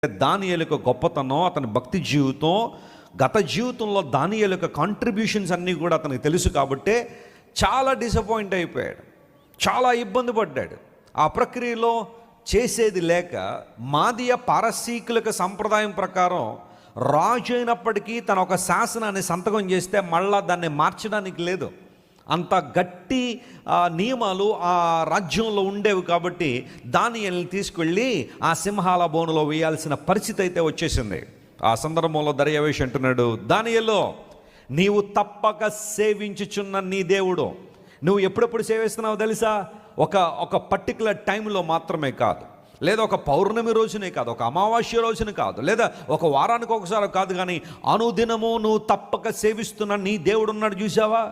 దానియేలు యొక్క గొప్పతనం, అతని భక్తి జీవితం, గత జీవితంలో దానియేలు యొక్క కాంట్రిబ్యూషన్స్ అన్నీ కూడా అతనికి తెలుసు కాబట్టే చాలా డిసప్పాయింట్ అయిపోయాడు, చాలా ఇబ్బంది పడ్డాడు. ఆ ప్రక్రియలో చేసేది లేక మాదియ పారసీకుల సంప్రదాయం ప్రకారం రాజు అయినప్పటికీ తన ఒక శాసనాన్ని సంతకం చేస్తే మళ్ళా దాన్ని మార్చడానికి లేదు. అంత గట్టి నియమాలు ఆ రాజ్యంలో ఉండేవి కాబట్టి దానియేలుని తీసుకెళ్ళి ఆ సింహాల బోనులో వేయాల్సిన పరిస్థితి అయితే వచ్చేసింది. ఆ సందర్భంలో దర్యావేషు అంటున్నాడు, దానియేలు, నీవు తప్పక సేవించుచున్న నీ దేవుడు, నువ్వు ఎప్పుడెప్పుడు సేవిస్తున్నావు తెలుసా? ఒక పర్టికులర్ టైంలో మాత్రమే కాదు, లేదా ఒక పౌర్ణమి రోజునే కాదు, ఒక అమావాస్య రోజున కాదు, లేదా ఒక వారానికి ఒకసారి కాదు, కానీ అనుదినము నువ్వు తప్పక సేవిస్తున్న నీ దేవుడు ఉన్నాడు. చూసావా?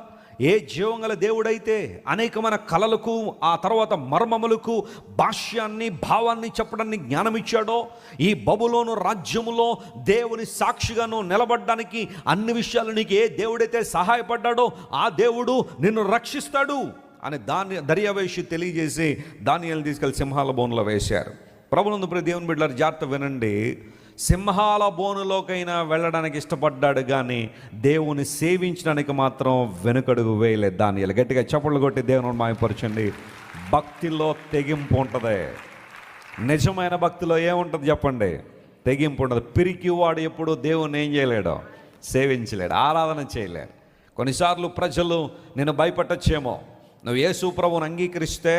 ఏ జీవంగల దేవుడైతే అనేకమైన కళలకు, ఆ తర్వాత మర్మములకు, భాష్యాన్ని, భావాన్ని చెప్పడాన్ని జ్ఞానం ఇచ్చాడో, ఈ బబులోను రాజ్యములో దేవుని సాక్షిగాను నిలబడడానికి అన్ని విషయాలు నీకు ఏ దేవుడైతే సహాయపడ్డాడో ఆ దేవుడు నిన్ను రక్షిస్తాడు అని దర్యావేషు తెలియజేసి దానియేలుని తీసుకెళ్ళి సింహాల బోనులో వేశారు. ప్రభునందు ప్రియ దేవుని బిడ్డలారా, జాగ్రత్త వినండి. సింహాల బోనులోకైనా వెళ్ళడానికి ఇష్టపడ్డాడు, కానీ దేవుని సేవించడానికి మాత్రం వెనుకడుగు వేయలేదు దానియేలు. గట్టిగా చప్పట్లు కొట్టి దేవుని మాయపరచండి. భక్తిలో తెగింపు ఉంటుంది. నిజమైన భక్తిలో ఏముంటుంది చెప్పండి? తెగింపు ఉంటుంది. పిరికి వాడు ఎప్పుడు దేవుని ఏం చేయలేడు? సేవించలేడు, ఆరాధన చేయలేడు. కొన్నిసార్లు ప్రజలు నిన్ను భయపెట్టచ్చేమో, నువ్వు యేసు ప్రభువుని అంగీకరిస్తే,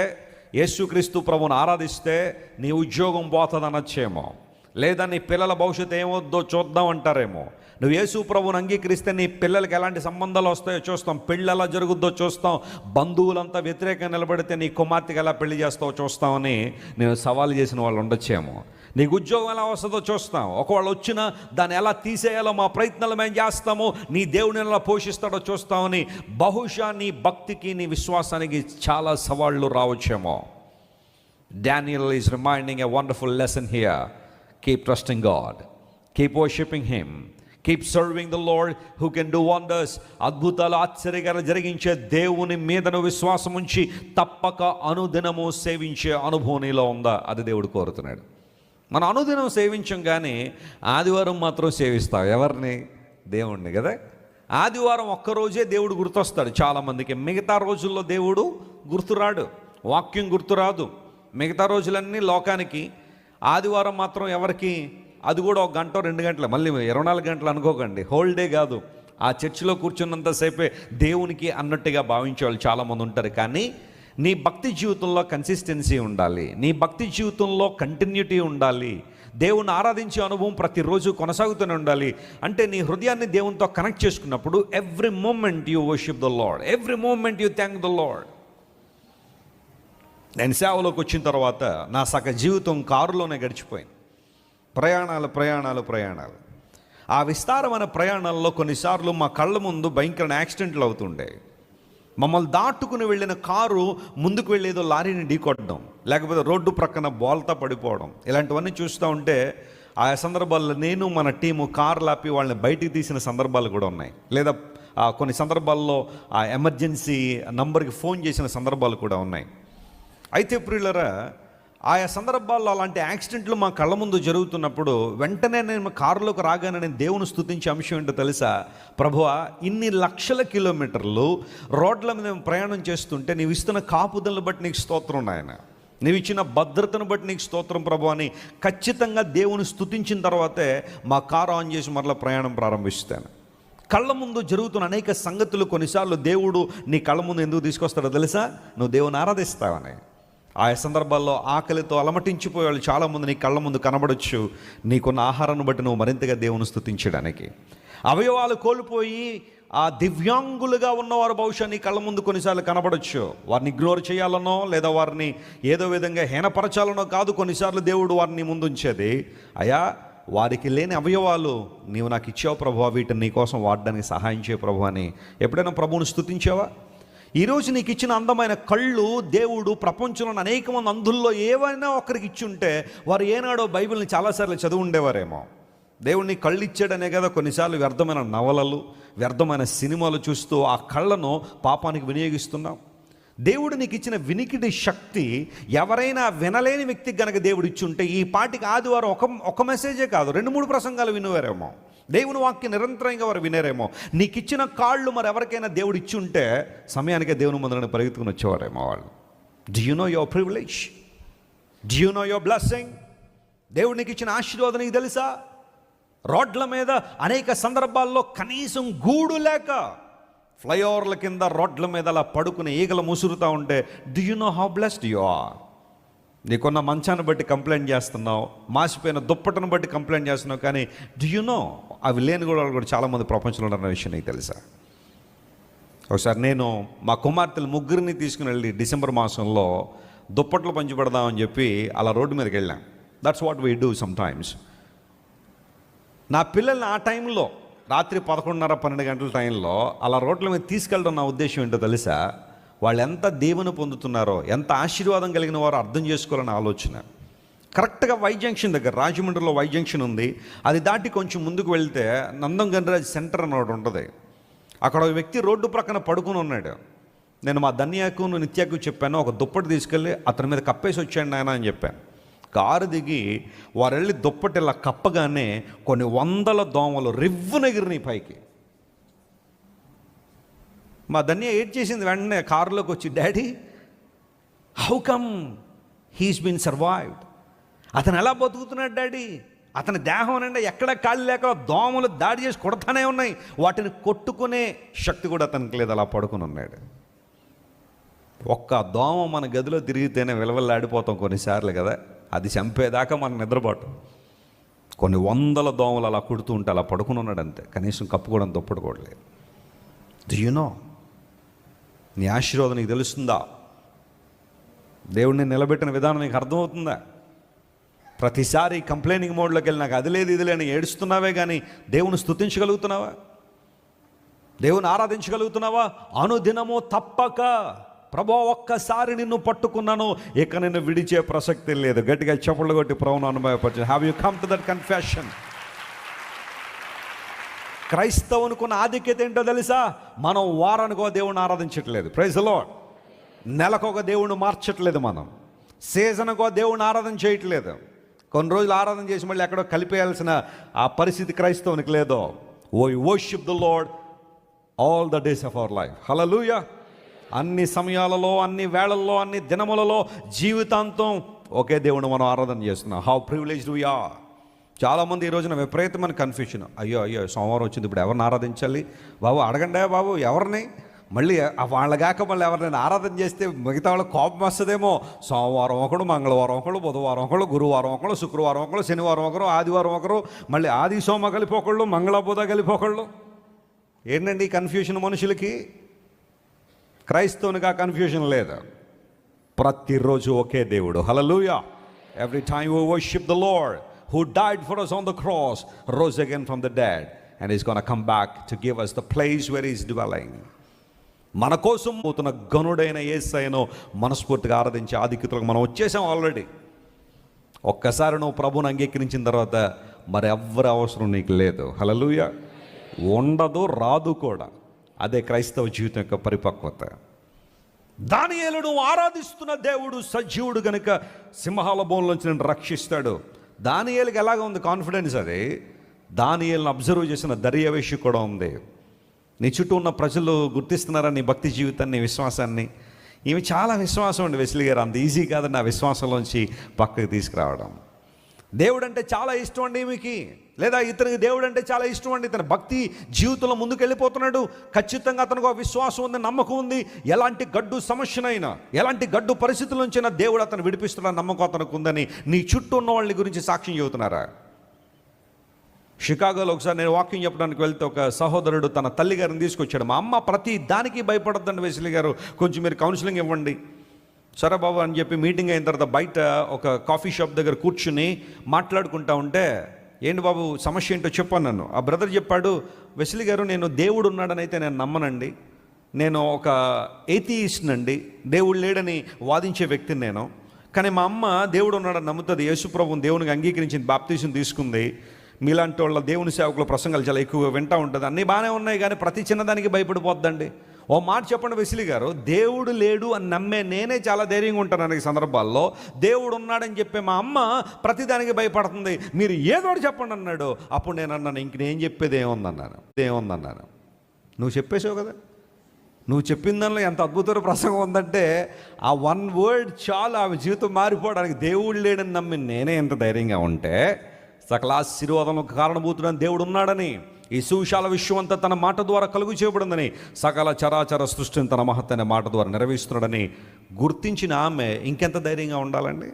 యేసుక్రీస్తు ప్రభువుని ఆరాధిస్తే నీ ఉద్యోగం పోతుంది అనొచ్చేమో, లేదా నీ పిల్లల భవిష్యత్తు ఏమొద్దో చూద్దాం అంటారేమో. నువ్వు యేసు ప్రభువుని అంగీకరిస్తే నీ పిల్లలకి ఎలాంటి సంబంధాలు వస్తాయో చూస్తాం, పెళ్ళి ఎలా జరుగుద్దో చూస్తాం, బంధువులంతా వ్యతిరేకంగా నిలబడితే నీ కుమార్తెకి ఎలా పెళ్లి చేస్తావో చూస్తామని నేను సవాల్ చేసిన వాళ్ళు ఉండొచ్చేమో. నీకు ఉద్యోగం ఎలా వస్తుందో చూస్తాం, ఒకవేళ వచ్చినా దాన్ని ఎలా తీసేయాలో మా ప్రయత్నాలు మేము చేస్తాము, నీ దేవుని ఎలా పోషిస్తాడో చూస్తామని బహుశా నీ భక్తికి, నీ విశ్వాసానికి చాలా సవాళ్ళు రావచ్చేమో. Daniel is reminding a wonderful lesson here. Keep trusting God, keep worshiping Him, keep serving the Lord who can do wonders. అద్భుతాలు, ఆశ్చర్యకాలు జరిగించే దేవుని మీదను విశ్వాసం ఉంచి తప్పక అనుదినము సేవించే అనుభవం నీలో ఉందా? అది దేవుడు కోరుతున్నాడు. మనం అనుదినం సేవించం, కానీ ఆదివారం మాత్రం సేవిస్తాం. ఎవరిని? దేవుణ్ణి కదా. ఆదివారం ఒక్కరోజే దేవుడు గుర్తొస్తాడు చాలామందికి, మిగతా రోజుల్లో దేవుడు గుర్తురాడు, వాక్యం గుర్తురాదు. మిగతా రోజులన్నీ లోకానికి, ఆదివారం మాత్రం ఎవరికి? అది కూడా 1 గంట 2 గంటలు, మళ్ళీ 24 గంటలు అనుకోకండి, హోల్ డే కాదు. ఆ చర్చిలో కూర్చున్నంతసేపే దేవునికి అన్నట్టుగా భావించే వాళ్ళు చాలామంది ఉంటారు. కానీ నీ భక్తి జీవితంలో కన్సిస్టెన్సీ ఉండాలి, నీ భక్తి జీవితంలో కంటిన్యూటీ ఉండాలి, దేవుని ఆరాధించే అనుభవం ప్రతిరోజు కొనసాగుతూనే ఉండాలి. అంటే నీ హృదయాన్ని దేవునితో కనెక్ట్ చేసుకున్నప్పుడు every moment you worship the Lord, every moment you thank the Lord. నేను సేవలోకి వచ్చిన తర్వాత నా సగ జీవితం కారులోనే గడిచిపోయింది. ప్రయాణాలు. ఆ విస్తారమైన ప్రయాణాల్లో కొన్నిసార్లు మా కళ్ళ ముందు భయంకరమైన యాక్సిడెంట్లు అవుతుండే. మమ్మల్ని దాటుకుని వెళ్ళిన కారు ముందుకు వెళ్ళేదో లారీని ఢీకొట్టడం, లేకపోతే రోడ్డు ప్రక్కన బోల్తా పడిపోవడం, ఇలాంటివన్నీ చూస్తూ ఉంటే ఆ సందర్భాల్లో నేను మన టీము కార్లు ఆపి వాళ్ళని బయటికి తీసిన సందర్భాలు కూడా ఉన్నాయి. లేదా కొన్ని సందర్భాల్లో ఆ ఎమర్జెన్సీ నంబర్కి ఫోన్ చేసిన సందర్భాలు కూడా ఉన్నాయి. అయితే ప్రియులరా, ఆయా సందర్భాల్లో అలాంటి యాక్సిడెంట్లు మా కళ్ళ ముందు జరుగుతున్నప్పుడు వెంటనే నేను కారులోకి రాగానే నేను దేవుని స్తుతించే అంశం ఏంటో తెలుసా? ప్రభువా, ఇన్ని లక్షల కిలోమీటర్లు రోడ్ల మీద మేము ప్రయాణం చేస్తుంటే నీవు ఇస్తున్న కాపుదలను బట్టి నీకు స్తోత్రం నాయన, నీవు ఇచ్చిన భద్రతను బట్టి నీకు స్తోత్రం ప్రభు అని ఖచ్చితంగా దేవుని స్తుతించిన తర్వాతే మా కారు ఆన్ చేసి మరలా ప్రయాణం ప్రారంభిస్తాను. కళ్ళ ముందు జరుగుతున్న అనేక సంగతులు కొన్నిసార్లు దేవుడు నీ కళ్ళ ముందు ఎందుకు తీసుకొస్తాడో తెలుసా? నువ్వు దేవుని ఆరాధిస్తావని. ఆయా సందర్భాల్లో ఆకలితో అలమటించిపోయే వాళ్ళు చాలామంది నీ కళ్ళ ముందు కనబడవచ్చు. నీకున్న ఆహారాన్ని బట్టి నువ్వు మరింతగా దేవుని స్తుతించడానికి. అవయవాలు కోల్పోయి ఆ దివ్యాంగులుగా ఉన్నవారు బహుశా నీ కళ్ళ ముందు కొన్నిసార్లు కనబడవచ్చు. వారిని ఇగ్నోర్ చేయాలనో, లేదా వారిని ఏదో విధంగా హీనపరచాలనో కాదు కొన్నిసార్లు దేవుడు వారిని ముందు ఉంచేది. అయా, వారికి లేని అవయవాలు నీవు నాకు ఇచ్చావు ప్రభు, వీటిని నీ కోసం వాడడానికి సహాయం చేయ ప్రభు అని ఎప్పుడైనా ప్రభువుని స్తుతించావా? ఈరోజు నీకు ఇచ్చిన అందమైన కళ్ళు దేవుడు ప్రపంచంలో అనేక మంది అందుల్లో ఏవైనా ఒకరికి ఇచ్చి ఉంటే వారు ఏనాడో బైబిల్ని చాలాసార్లు చదువు ఉండేవారేమో. దేవుడిని కళ్ళు ఇచ్చాడనే కదా కొన్నిసార్లు వ్యర్థమైన నవలలు, వ్యర్థమైన సినిమాలు చూస్తూ ఆ కళ్ళను పాపానికి వినియోగిస్తున్నాం. దేవుడు నీకు ఇచ్చిన వినికిడి శక్తి ఎవరైనా వినలేని వ్యక్తికి గనక దేవుడు ఇచ్చి ఉంటే ఈ పాటికి ఆదివారం ఒక మెసేజే కాదు 2-3 ప్రసంగాలు వినేవారేమో. దేవుని వాక్యం నిరంతరంగా వారు వినేరేమో. నీకు ఇచ్చిన కాళ్ళు మరి ఎవరికైనా దేవుడు ఇచ్చి ఉంటే సమయానికే దేవుని ముందరని పరిగెత్తుకుని వచ్చేవారేమో వాళ్ళు. Do you no your privilege? Do you no your blessing? దేవుడు నీకు ఇచ్చిన ఆశీర్వాదం నీకు తెలుసా? రోడ్ల మీద అనేక సందర్భాల్లో కనీసం గూడు లేక ఫ్లైఓవర్ల కింద రోడ్ల మీద అలా పడుకుని ఈగలు ముసురుతూ ఉంటే do you know how blessed you are? నీకున్న మంచాన్ని బట్టి కంప్లైంట్ చేస్తున్నావు, మాసిపోయిన దుప్పటను బట్టి కంప్లైంట్ చేస్తున్నావు, కానీ డు యు నో అవి లేని కూడా చాలామంది ప్రపంచంలో ఉన్న విషయం నీకు తెలుసా? ఒకసారి నేను మా కుమార్తెలు 3 తీసుకుని వెళ్ళి డిసెంబర్ మాసంలో దుప్పట్లు పంచిపెడదామని చెప్పి అలా రోడ్డు మీదకి వెళ్ళాం. That's what we do some times. నా పిల్లల్ని ఆ టైంలో రాత్రి 11:30-12 గంటల టైంలో అలా రోడ్ల మీద తీసుకెళ్ళడం నా ఉద్దేశం ఏంటో తెలుసా? వాళ్ళు ఎంత దేవుని పొందుతున్నారో, ఎంత ఆశీర్వాదం కలిగిన వారో అర్థం చేసుకోవాలని ఆలోచన. కరెక్ట్గా వై జంక్షన్ దగ్గర, రాజమండ్రిలో వై జంక్షన్ ఉంది, అది దాటి కొంచెం ముందుకు వెళ్తే నందం గణరాజ్ సెంటర్ అని ఒకటి ఉంటుంది. అక్కడ ఒక వ్యక్తి రోడ్డు ప్రక్కన పడుకుని ఉన్నాడు. నేను మా ధన్యాకు నిత్యాకు చెప్పాను, ఒక దుప్పటి తీసుకెళ్ళి అతని మీద కప్పేసి వచ్చాడు నాయన అని చెప్పాను. కారు దిగి వారు వెళ్ళి దుప్పటి ఇలా కప్పగానే కొన్ని 100 దోమలు రివ్వునెగిరినాయి పైకి. మా ధన్య ఏడ్ చేసింది, వెంటనే కారులోకి వచ్చి, daddy how come he's been survived? అతను ఎలా బతుకుతున్నాడు డాడీ? అతని దేహం అంటే ఎక్కడ కాళ్ళు లేక దోమలు దాడి చేసి కొడతానే ఉన్నాయి, వాటిని కొట్టుకునే శక్తి కూడా అతనికి లేదు, అలా పడుకుని ఉన్నాడు. ఒక్క దోమ మన గదిలో తిరిగితేనే విలవల్లాడిపోతాం కొన్నిసార్లు కదా, అది చంపేదాకా మనకు నిద్రపోవటం. కొన్ని 100 దోమలు అలా కుడుతూ ఉంటే అలా పడుకుని ఉన్నాడు అంతే, కనీసం కప్పుకోవడం దుప్పట్టుకోవట్లేదు. Do you know? నీ ఆశీర్వాదం నీకు తెలుస్తుందా? దేవుడిని నిలబెట్టిన విధానం నీకు అర్థమవుతుందా? ప్రతిసారి కంప్లైనింగ్ మోడ్లోకి వెళ్ళి నాకు అది లేదు ఇది లేని ఏడుస్తున్నావే కానీ దేవుని స్తుతించగలుగుతున్నావా? దేవుని ఆరాధించగలుగుతున్నావా? అనుదినము తప్పక ప్రభు ఒక్కసారి నిన్ను పట్టుకున్నాను, ఇక నిన్ను విడిచే ప్రసక్తి లేదు. గట్టిగా చప్పట్లు కొట్టి ప్రభువును అనుభవపరచండి. Have you come to that confession? క్రైస్తవునికున్న ఆధిక్యత ఏంటో తెలుసా? మనం వారానికో దేవుని ఆరాధించట్లేదు. Praise the lord. నెలకొక దేవుని మార్చట్లేదు, మనం సీజన్కో దేవుని ఆరాధన చేయట్లేదు. కొన్ని రోజులు ఆరాధన చేసి మళ్ళీ ఎక్కడో కలిపేయాల్సిన ఆ పరిస్థితి క్రైస్తవునికి లేదో. O worship the lord all the days of our life. Hallelujah. అన్ని సమయాలలో, అన్ని వేళల్లో, అన్ని దినములలో జీవితాంతం ఒకే దేవుడు మనం ఆరాధన చేస్తున్నాం. How privileged we are. చాలామంది ఈ రోజున విపరీతమైన కన్ఫ్యూషన్. అయ్యో సోమవారం వచ్చింది, ఇప్పుడు ఎవరిని ఆరాధించాలి బాబు? అడగండి బాబు ఎవరిని? మళ్ళీ వాళ్ళగాక మళ్ళీ ఎవరినైనా ఆరాధన చేస్తే మిగతా వాళ్ళకి కోపం వస్తుందేమో. సోమవారం ఒకడు, మంగళవారం ఒకడు, బుధవారం ఒకడు, గురువారం ఒకడు, శుక్రవారం ఒకడు, శనివారం ఒకరు, ఆదివారం ఒకరు, మళ్ళీ ఆది సోమ కలిపోకళ్ళు, మంగళ బుధ కలిపోకళ్ళు. ఏంటండి కన్ఫ్యూషన్ మనుషులకి? క్రైస్తవునికి ఆ కన్ఫ్యూజన్ లేదు. ప్రతిరోజు ఒకే దేవుడు. Hallelujah. Every time we worship the lord who died for us on the cross, rose again from the dead, and he's going to come back to give us the place where he's dwelling. మన కోసం పోతున్న గనుడైన యేసయ్యను మనస్ఫూర్తిగా ఆరాధించే ఆధిక్యతలకు మనం వచ్చేసాం already. ఒక్కసారి నువ్వు ప్రభువుని అంగీకరించిన తర్వాత మరి ఎవ్వరి అవసరం నీకు లేదు. హల్లెలూయా. ఉండదు, రాదు కూడా. అదే క్రైస్తవ జీవితం యొక్క పరిపక్వత. దానియేలును ఆరాధిస్తున్న దేవుడు సజీవుడు గనుక సింహాల బోన్లోంచి నేను రక్షిస్తాడు. దానియేలుకి ఎలాగ ఉంది కాన్ఫిడెన్స్? అది దానియేలును అబ్జర్వ్ చేసిన దర్యావేషు కూడా ఉంది. నీ చుట్టూ ఉన్న ప్రజలు గుర్తిస్తున్నారా నీ భక్తి జీవితాన్ని, నీ విశ్వాసాన్ని? ఈమె చాలా విశ్వాసం అండి వెస్లీ గారు, అంత ఈజీ కాదు నా విశ్వాసంలోంచి పక్కకి తీసుకురావడం. దేవుడు అంటే చాలా ఇష్టం అండి ఈమెకి, లేదా ఇతనికి దేవుడు అంటే చాలా ఇష్టం అండి. ఇతని భక్తి జీవితంలో ముందుకు వెళ్ళిపోతున్నాడు. ఖచ్చితంగా అతనికి ఒక విశ్వాసం ఉంది, నమ్మకం ఉంది. ఎలాంటి గడ్డు సమస్యనైనా, ఎలాంటి గడ్డు పరిస్థితుల నుంచైనా దేవుడు అతను విడిపిస్తున్న నమ్మకం అతనికి ఉందని నీ చుట్టూ ఉన్న వాళ్ళ గురించి సాక్ష్యం చెబుతున్నారా? షికాగోలో ఒకసారి నేను వాకింగ్ చెప్పడానికి వెళ్తే ఒక సహోదరుడు తన తల్లి గారిని తీసుకొచ్చాడు. మా అమ్మ ప్రతి దానికి భయపడద్దండి వెస్లీ గారు, కొంచెం మీరు కౌన్సిలింగ్ ఇవ్వండి. సరే బాబు అని చెప్పి మీటింగ్ అయిన తర్వాత బయట ఒక కాఫీ షాప్ దగ్గర కూర్చుని మాట్లాడుకుంటా ఉంటే, ఏంటి బాబు సమస్య ఏంటో చెప్పాను నన్ను. ఆ బ్రదర్ చెప్పాడు, వెస్లీ గారు నేను దేవుడు ఉన్నాడని అయితే నేను నమ్మనండి, నేను ఒక ఏథియిస్ట్ అండి, దేవుడు లేడని వాదించే వ్యక్తిని నేను. కానీ మా అమ్మ దేవుడు ఉన్నాడని నమ్ముతుంది, యేసుప్రభుని దేవునికి అంగీకరించింది, బాప్తీసం తీసుకుంది. మీలాంటి వాళ్ళ దేవుని సేవకుల ప్రసంగాలు చాలా ఎక్కువగా వింటూ ఉంటుంది. అన్నీ బాగానే ఉన్నాయి కానీ ప్రతి చిన్నదానికి భయపడిపోద్దండి. ఓ మాట చెప్పండి వెసిలి గారు, దేవుడు లేడు అని నమ్మే నేనే చాలా ధైర్యంగా ఉంటాను ఈ సందర్భాల్లో. దేవుడు ఉన్నాడని చెప్పే మా అమ్మ ప్రతిదానికి భయపడుతుంది. మీరు ఏదో ఒకటి చెప్పండి అన్నాడు. అప్పుడు నేను అన్నాను, ఇంక నేను చెప్పేది ఏముందన్నాను. నువ్వు చెప్పేసావు కదా, నువ్వు చెప్పిన దానిలో ఎంత అద్భుతమైన ప్రసంగం ఉందంటే ఆ వన్ వర్డ్ చాలు ఆమె జీవితం మారిపోవడానికి. దేవుడు లేడని నమ్మి నేనే ఎంత ధైర్యంగా ఉంటే సకల ఆశీర్వాదంకు కారణభూతుడని దేవుడు ఉన్నాడని, ఈ సువిశాల విశ్వం అంతా తన మాట ద్వారా కలుగు చేయబడిందని, సకల చరాచర సృష్టిని తన మహత్తైన మాట ద్వారా నెరవేరుస్తున్నాడని గుర్తించిన ఆమె ఇంకెంత ధైర్యంగా ఉండాలండి.